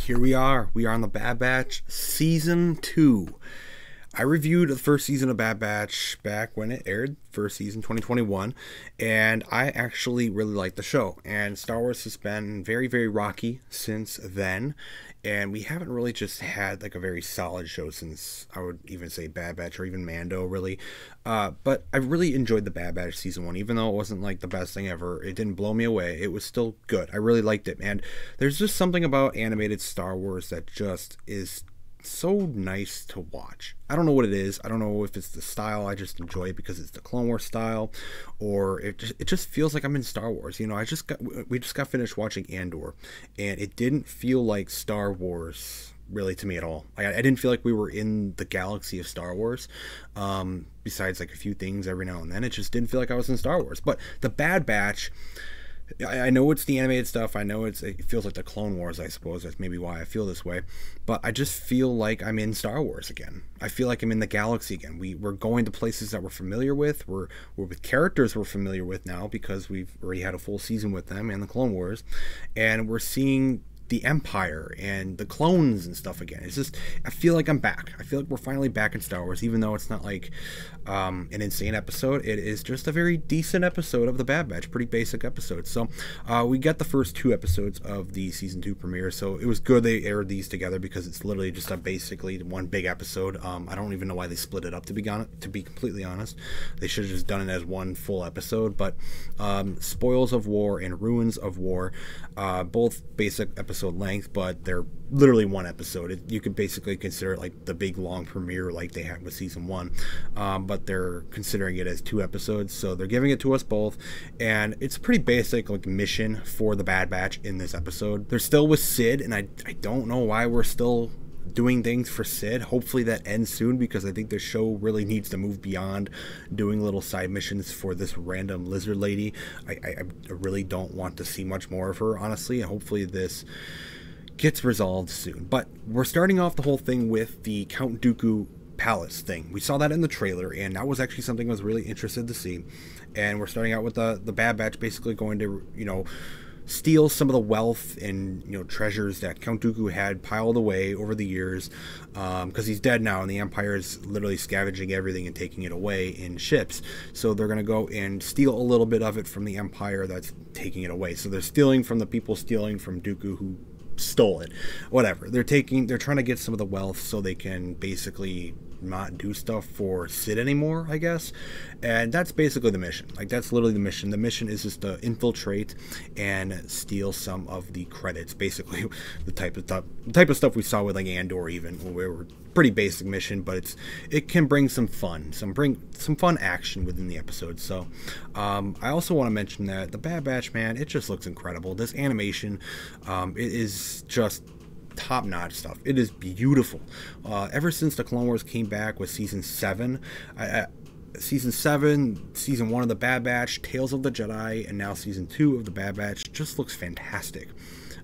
here we are. We are on the Bad Batch Season 2. I reviewed the first season of Bad Batch back when it aired, first season 2021, and I actually really liked the show. And Star Wars has been very, very rocky since then, and we haven't really just had like a very solid show since, I would even say, Bad Batch or even Mando, really. But I really enjoyed the Bad Batch Season 1, even though it wasn't like the best thing ever. It didn't blow me away. It was still good. I really liked it, and there's just something about animated Star Wars that just is so nice to watch. I don't know what it is. I don't know if it's the style. I just enjoy it because it's the Clone Wars style, or it just feels like I'm in Star Wars. You know, we just got finished watching Andor, and it didn't feel like Star Wars really to me at all. I didn't feel like we were in the galaxy of Star Wars. Besides like a few things every now and then, it just didn't feel like I was in Star Wars. But the Bad Batch, I know it's the animated stuff. I know it feels like the Clone Wars, I suppose. That's maybe why I feel this way. But I just feel like I'm in Star Wars again. I feel like I'm in the galaxy again. We're going to places that we're familiar with. We're with characters we're familiar with now because we've already had a full season with them and the Clone Wars. And we're seeing the Empire and the clones and stuff again. It's just, I feel like I'm back. I feel like we're finally back in Star Wars, even though it's not like an insane episode. It is just a very decent episode of the Bad Batch, pretty basic episode. So we got the first 2 episodes of the season 2 premiere, so it was good they aired these together because it's literally just basically one big episode. I don't even know why they split it up, to be completely honest. They should have just done it as one full episode. But Spoils of War and Ruins of War, both basic episode length, but they're literally one episode. You could basically consider it like the big long premiere like they had with season 1, but they're considering it as 2 episodes, so they're giving it to us both. And it's a pretty basic like mission for the Bad Batch in this episode. They're still with Sid, and I don't know why we're still doing things for Sid. Hopefully that ends soon, because I think the show really needs to move beyond doing little side missions for this random lizard lady. I really don't want to see much more of her, honestly, and hopefully this gets resolved soon. But we're starting off the whole thing with the Count Dooku palace thing. We saw that in the trailer, and that was actually something I was really interested to see. And we're starting out with the Bad Batch basically going to, you know, steal some of the wealth and, you know, treasures that Count Dooku had piled away over the years, because he's dead now and the Empire is literally scavenging everything and taking it away in ships. So they're going to go and steal a little bit of it from the Empire that's taking it away. So they're stealing from the people stealing from Dooku who stole it. Whatever. They're trying to get some of the wealth so they can basically not do stuff for Sid anymore, I guess. And that's basically the mission. Like, that's literally the mission. The mission is just to infiltrate and steal some of the credits. Basically the type of stuff we saw with like Andor, even, where we're pretty basic mission, but it can bring some fun, some fun action within the episode. So I also want to mention that the Bad Batch, man, it just looks incredible. This animation, it is just top-notch stuff. It is beautiful. Ever since the Clone Wars came back with season 7, season 7, season 1 of the Bad Batch, Tales of the Jedi, and now season 2 of the Bad Batch just looks fantastic.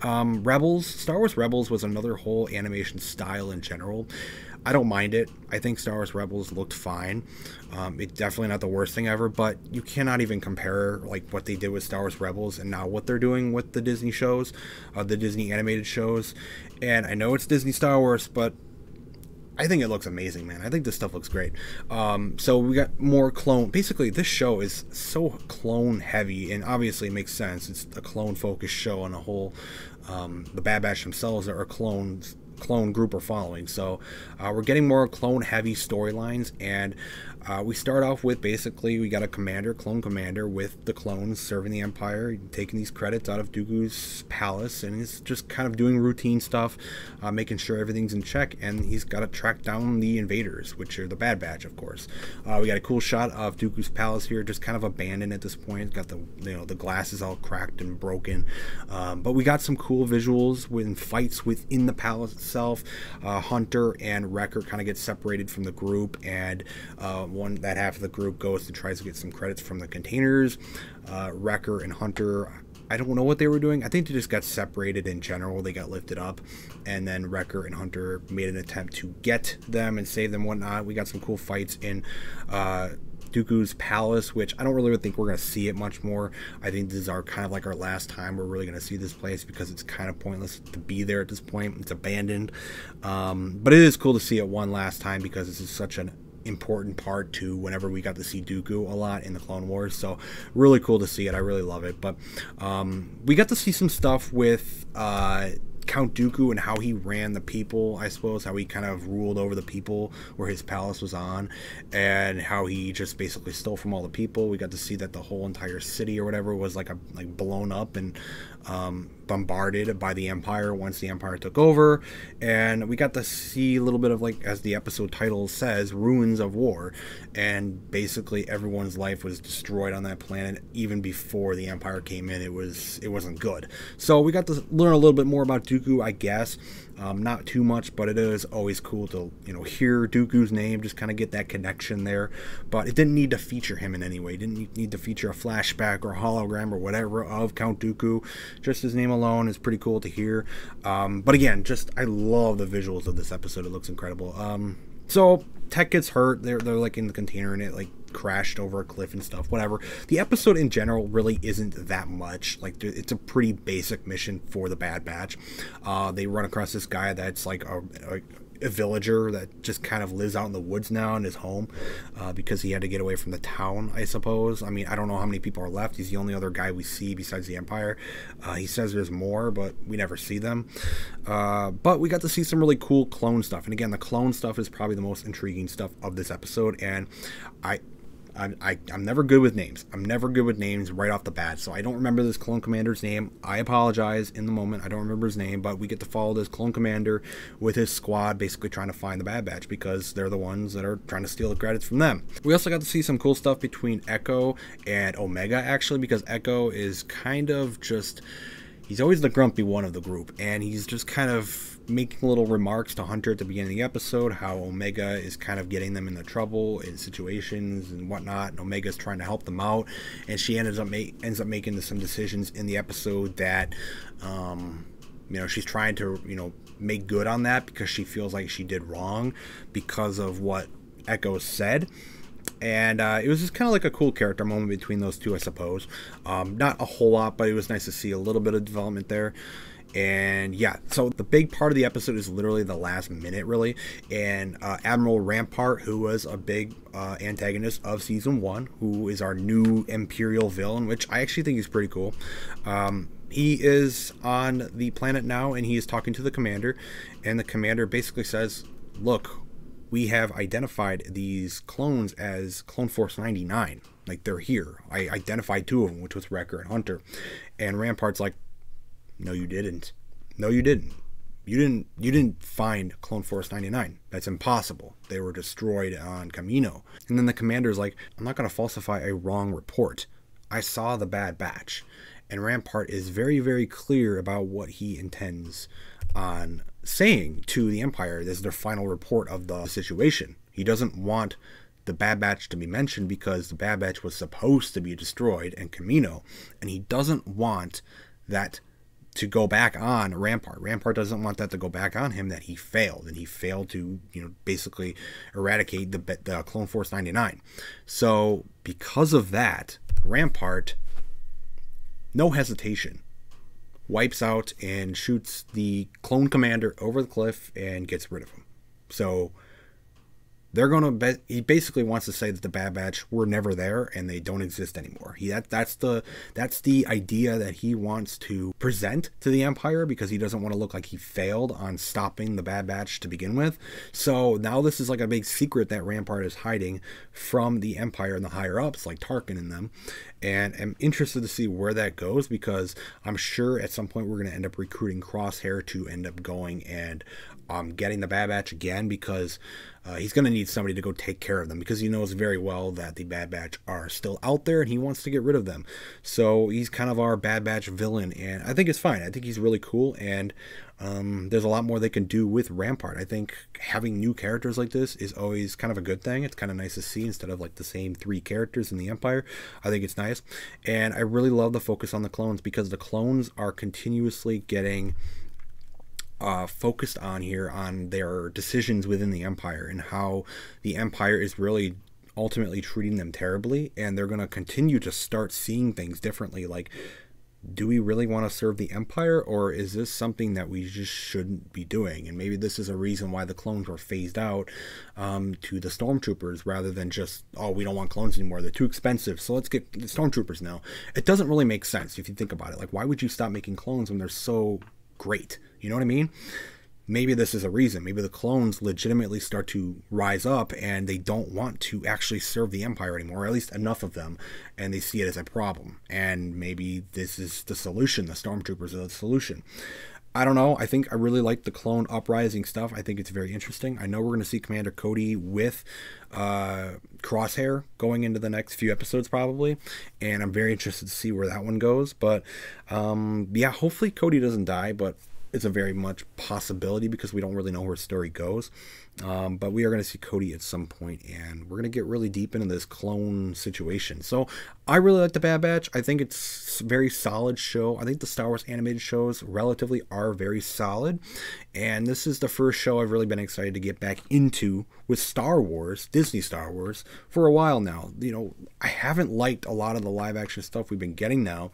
Rebels, Star Wars Rebels was another whole animation style in general. I don't mind it. I think Star Wars Rebels looked fine. It's definitely not the worst thing ever, but you cannot even compare like what they did with Star Wars Rebels and now what they're doing with the Disney shows, the Disney animated shows. And I know it's Disney Star Wars, but I think it looks amazing, man. I think this stuff looks great. So we got more clone. Basically, this show is so clone heavy, and obviously it makes sense. It's a clone focused show on a whole. The Bad Batch themselves are clone group are following. So we're getting more clone heavy storylines, and we start off with basically we got a clone commander with the clones serving the Empire, taking these credits out of Dooku's palace, and he's just kind of doing routine stuff, making sure everything's in check, and he's got to track down the invaders, which are the Bad Batch, of course. We got a cool shot of Dooku's palace here, just kind of abandoned at this point. Got the glass is all cracked and broken, but we got some cool visuals when fights within the palace itself. Hunter and Wrecker kind of get separated from the group, and that half of the group goes to tries to get some credits from the containers. Wrecker and Hunter, I don't know what they were doing. I think they just got separated in general. They got lifted up, and then Wrecker and Hunter made an attempt to get them and save them, whatnot. We got some cool fights in Dooku's palace, which I don't really think we're going to see it much more. I think this is our kind of like our last time we're really going to see this place, because it's kind of pointless to be there at this point. It's abandoned. But it is cool to see it one last time, because this is such an important part to whenever we got to see Dooku a lot in the Clone Wars. So really cool to see it. I really love it. But we got to see some stuff with Count Dooku and how he ran the people, I suppose, how he kind of ruled over the people where his palace was on, and how he just basically stole from all the people. We got to see that the whole entire city or whatever was like blown up and bombarded by the Empire once the Empire took over. And we got to see a little bit of, like, as the episode title says, ruins of war, and basically everyone's life was destroyed on that planet even before the Empire came in. It wasn't good. So we got to learn a little bit more about Dooku, I guess. Not too much, but it is always cool to, you know, hear Dooku's name, just kind of get that connection there. But it didn't need to feature him in any way. It didn't need to feature a flashback or a hologram or whatever of Count Dooku. Just his name alone is pretty cool to hear. But again, just I love the visuals of this episode. It looks incredible. So Tech gets hurt. They're like in the container, and it like crashed over a cliff and stuff, whatever. The episode in general really isn't that much. Like, it's a pretty basic mission for the Bad Batch. They run across this guy that's like a villager that just kind of lives out in the woods now in his home, because he had to get away from the town, I suppose. I mean, I don't know how many people are left. He's the only other guy we see besides the Empire. He says there's more, but we never see them. But we got to see some really cool clone stuff. And again, the clone stuff is probably the most intriguing stuff of this episode. And I'm never good with names. I'm never good with names right off the bat, so I don't remember this clone commander's name. I apologize in the moment. I don't remember his name, but we get to follow this clone commander with his squad, basically trying to find the Bad Batch, because they're the ones that are trying to steal the credits from them. We also got to see some cool stuff between Echo and Omega, actually, because Echo is kind of just... he's always the grumpy one of the group, and he's just kind of making little remarks to Hunter at the beginning of the episode, how Omega is kind of getting them into trouble in situations and whatnot, and Omega's trying to help them out, and she ends up making some decisions in the episode that, you know, she's trying to, you know, make good on that, because she feels like she did wrong because of what Echo said. And it was just kind of like a cool character moment between those two, I suppose. Not a whole lot, but it was nice to see a little bit of development there. And yeah, so the big part of the episode is literally the last minute, really. And Admiral Rampart, who was a big antagonist of Season 1, who is our new Imperial villain, which I actually think is pretty cool. He is on the planet now, and he is talking to the commander. And the commander basically says, look, we have identified these clones as Clone Force 99. Like, they're here. I identified 2 of them, which was Wrecker and Hunter. And Rampart's like, no, you didn't. No, you didn't. You didn't find Clone Force 99. That's impossible. They were destroyed on Kamino. And then the commander's like, I'm not going to falsify a wrong report. I saw the Bad Batch. And Rampart is very, very clear about what he intends on saying to the Empire. This is their final report of the situation. He doesn't want the Bad Batch to be mentioned, because the Bad Batch was supposed to be destroyed in Kamino, and he doesn't want that to go back on Rampart. Rampart doesn't want that to go back on him, that he failed, and he failed to, you know, basically eradicate the Clone Force 99. So because of that, Rampart, no hesitation, wipes out and shoots the clone commander over the cliff and gets rid of him. So they're gonna he basically wants to say that the Bad Batch were never there and they don't exist anymore. That's the idea that he wants to present to the Empire, because he doesn't want to look like he failed on stopping the Bad Batch to begin with. So now this is like a big secret that Rampart is hiding from the Empire and the higher ups like Tarkin and them. And I'm interested to see where that goes, because I'm sure at some point we're going to end up recruiting Crosshair to end up going and getting the Bad Batch again, because he's going to need somebody to go take care of them, because he knows very well that the Bad Batch are still out there and he wants to get rid of them. So he's kind of our Bad Batch villain, and I think it's fine. I think he's really cool, and there's a lot more they can do with Rampart. I think having new characters like this is always kind of a good thing. It's kind of nice to see instead of like the same 3 characters in the Empire. I think it's nice, and I really love the focus on the clones, because the clones are continuously getting focused on here on their decisions within the Empire, and how the Empire is really ultimately treating them terribly, and they're going to continue to start seeing things differently. Like, do we really want to serve the Empire, or is this something that we just shouldn't be doing? And maybe this is a reason why the clones were phased out to the stormtroopers, rather than just, oh, we don't want clones anymore, they're too expensive, so let's get the stormtroopers now. It doesn't really make sense if you think about it. Like, why would you stop making clones when they're so great? You know what I mean? Maybe this is a reason. Maybe the clones legitimately start to rise up and they don't want to actually serve the Empire anymore, or at least enough of them, and they see it as a problem. And maybe this is the solution. The stormtroopers are the solution. I don't know. I think I really like the clone uprising stuff. I think it's very interesting. I know we're going to see Commander Cody with Crosshair going into the next few episodes probably, and I'm very interested to see where that one goes. But yeah, hopefully Cody doesn't die, but it's a very much possibility because we don't really know where his story goes. But we are going to see Cody at some point, and we're going to get really deep into this clone situation. So I really like the Bad Batch. I think it's a very solid show. I think the Star Wars animated shows relatively are very solid, and this is the first show I've really been excited to get back into with Star Wars, Disney Star Wars, for a while now. You know, I haven't liked a lot of the live action stuff we've been getting now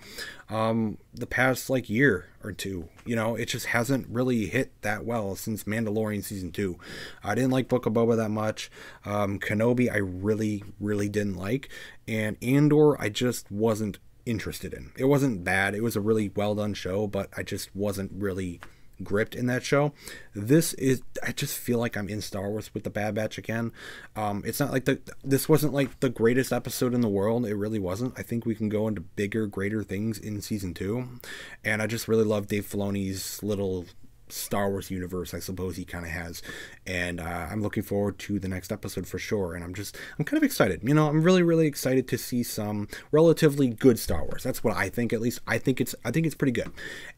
the past like year or two. You know, it just hasn't really hit that well since Mandalorian season 2. I didn't like Book of Boba that much. Kenobi I really didn't like, and Andor I just wasn't interested in. It wasn't bad. It was a really well done show, but I just wasn't really gripped in that show. This is, I just feel like I'm in Star Wars with the Bad Batch again. It's not like this wasn't like the greatest episode in the world. It really wasn't. I think we can go into bigger, greater things in season 2, and I just really love Dave Filoni's little Star Wars universe, I suppose he kind of has, and I'm looking forward to the next episode for sure. And I'm kind of excited. You know, I'm really excited to see some relatively good Star Wars. That's what I think. At least I think it's pretty good,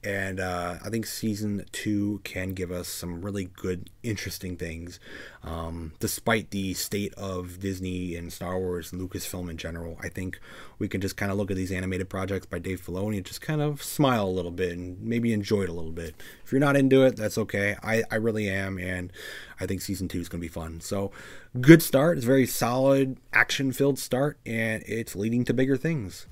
and I think season 2 can give us some really good, interesting things, despite the state of Disney and Star Wars and Lucasfilm in general. I think we can just kind of look at these animated projects by Dave Filoni and just kind of smile a little bit and maybe enjoy it a little bit. If you're not into it, that's okay. I really am, and I think season 2 is going to be fun. So, good start. It's a very solid, action-filled start, and it's leading to bigger things.